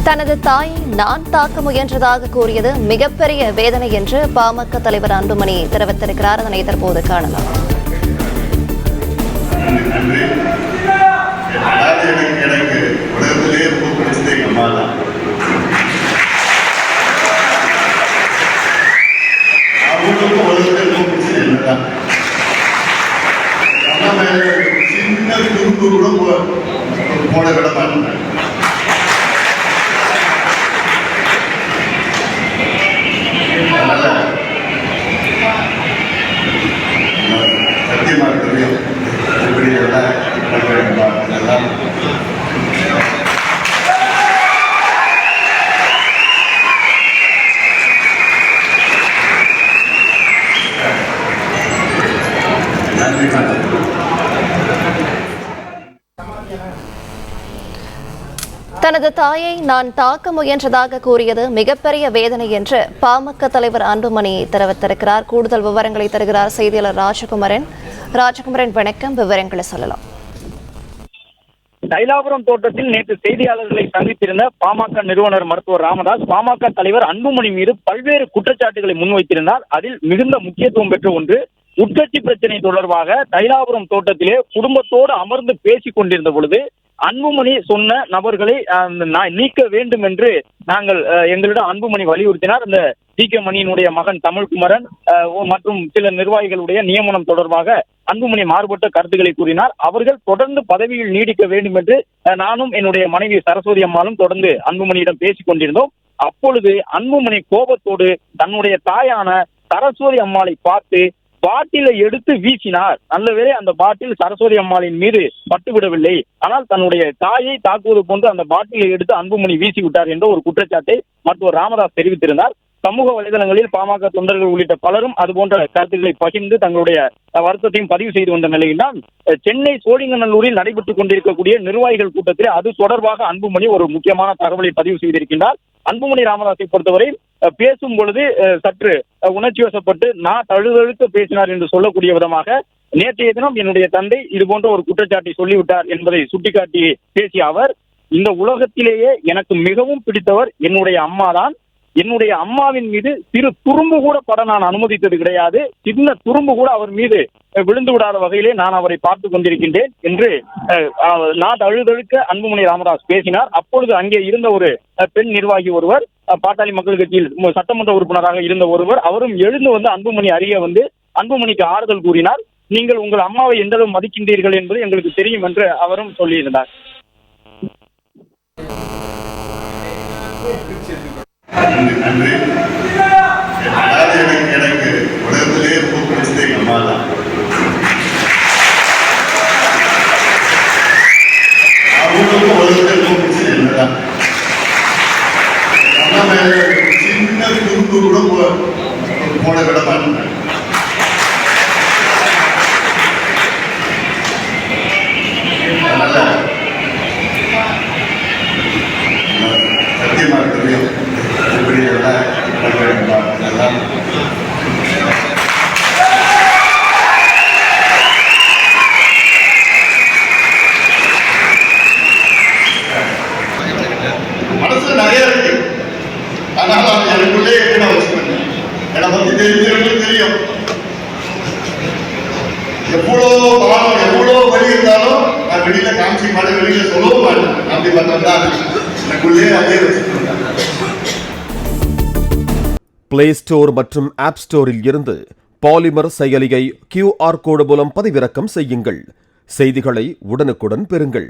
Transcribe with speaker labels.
Speaker 1: தனது தாயை நான் தாக்க முயன்றதாக கூறியது மிகப்பெரிய வேதனை என்று பாமக தலைவர் அன்புமணி தெரிவித்திருக்கிறார். அதனை தற்போது காணலாம்.
Speaker 2: சின்ன துருப்பு கூட போட விட மாட்டேன். சத்தியமாக தெரியும் எப்படி எல்லாம்
Speaker 1: தனது தாயை நான் தாக்க முயன்றதாக கூறியது மிகப்பெரிய வேதனை என்று பாமக தலைவர் அன்புமணி தெரிவித்திருக்கிறார். கூடுதல் விவரங்களை தருகிறார் செய்தியாளர் ராஜகுமரன். வணக்கம், விவரங்களை சொல்லலாம்.
Speaker 3: தைலாபுரம் தோட்டத்தில் நேற்று செய்தியாளர்களை சந்தித்திருந்த பாமக நிறுவனர் மருத்துவர் ராமதாஸ் பாமக தலைவர் அன்புமணி மீது பல்வேறு குற்றச்சாட்டுகளை முன்வைத்திருந்தார். அதில் மிகுந்த முக்கியத்துவம் பெற்ற ஒன்று, உட்கட்சி பிரச்சனை தொடர்பாக தைலாபுரம் தோட்டத்திலே குடும்பத்தோடு அமர்ந்து பேசிக் கொண்டிருந்த பொழுது அன்புமணி சொன்ன நபர்களை நீக்க வேண்டும் என்று எங்களிடம் அன்புமணி வலியுறுத்தினார். அந்த டி.கே. மணியினுடைய மகன் தமிழ்குமரன் மற்றும் சில நிர்வாகிகளுடைய நியமனம் தொடர்பாக அன்புமணி மாறுபட்ட கருத்துக்களை கூறினார். அவர்கள் தொடர்ந்து பதவியில் நீடிக்க வேண்டும் என்று நானும் என்னுடைய மனைவி சரஸ்வதி அம்மாளும் தொடர்ந்து அன்புமணியிடம் பேசிக் கொண்டிருந்தோம். அப்பொழுது அன்புமணி கோபத்தோடு தன்னுடைய தாயான சரஸ்வதி அம்மாளை பார்த்து பாட்டிலை எடுத்து வீசினார். நல்லவேளை அந்த பாட்டில் சரஸ்வதி அம்மாளின் மீது பட்டுவிடவில்லை. ஆனால் தன்னுடைய தாயை தாக்குவது போன்று அந்த பாட்டிலை எடுத்து அன்புமணி வீசிவிட்டார் என்ற ஒரு குற்றச்சாட்டை மருத்துவர் ராமதாஸ் தெரிவித்திருந்தார். சமூக வலைதளங்களில் பாமக தொண்டர்கள் உள்ளிட்ட பலரும் அதுபோன்ற கருத்துக்களை பகிர்ந்து தங்களுடைய வருத்தத்தையும் பதிவு செய்து வந்த நிலையில்தான் சென்னை சோழிங்கநல்லூரில் நடைபெற்றுக் கொண்டிருக்கக்கூடிய நிர்வாகிகள் கூட்டத்தில் அது தொடர்பாக அன்புமணி ஒரு முக்கியமான தகவலை பதிவு செய்திருக்கின்றார். அன்புமணி ராமதாஸை பொறுத்தவரை பேசும் பொழுது சற்று உணர்ச்சி வசப்பட்டு நான் தழுதழுத்து பேசினார் என்று சொல்லக்கூடிய விதமாக நேற்றைய தினம் என்னுடைய தந்தை இது போன்ற ஒரு குற்றச்சாட்டை சொல்லிவிட்டார் என்பதை சுட்டிக்காட்டி பேசிய அவர், இந்த உலகத்திலேயே எனக்கு மிகவும் பிடித்தவர் என்னுடைய அம்மாதான். என்னுடைய அம்மாவின் மீது சிறு துரும்பு கூட பட நான் அனுமதித்தது கிடையாது. சின்ன துரும்பு கூட அவர் மீது விழுந்து விடாத வகையிலே நான் அவரை பார்த்து கொண்டிருக்கின்றேன் என்று நான் அழுதழுக்க அன்புமணி ராமதாஸ் பேசினார். அப்பொழுது அங்கே இருந்த ஒரு பெண் நிர்வாகி ஒருவர், பாட்டாளி மக்கள் கட்சியில் சட்டமன்ற உறுப்பினராக இருந்த ஒருவர், அவரும் எழுந்து வந்து அன்புமணி அருகே வந்து அன்புமணிக்கு ஆறுதல் கூறினார். நீங்கள் உங்கள் அம்மாவை எந்த அளவு மதிக்கின்றீர்கள் என்பது எங்களுக்கு தெரியும் என்று அவரும் சொல்லியிருந்தார்.
Speaker 2: எனக்கு உலகத்திலே ரொம்ப பிடிச்சது எங்க அம்மா தான். அவங்களுக்கும் உலகத்திலே ரொம்ப பிடிச்சது என்னதான். அம்மா மேல சின்ன துருப்பு கூட போட விட மாட்டேன். சத்தியமாக தெரியும் எப்படி மனசுல நிறைய இருக்கு. ஆனால் அது எனக்குள்ளே எப்படி வச்சுக்கணும். என்னை பத்தி தெரிஞ்சவங்களுக்கு தெரியும். எவ்வளவு பாவம் எவ்வளவு வழி இருந்தாலும் நான் வெளியில காமிச்சிக்க மாட்டேன், வெளியில சொல்லவும் மாட்டேன். அப்படி பார்த்தா எனக்குள்ளே அதே வச்சுக்கணும்.
Speaker 4: பிளே ஸ்டோர் மற்றும் ஆப் ஸ்டோரில் இருந்து பாலிமர் செயலியை QR கோடு மூலம் பதிவிறக்கம் செய்யுங்கள். செய்திகளை உடனுக்குடன் பெறுங்கள்.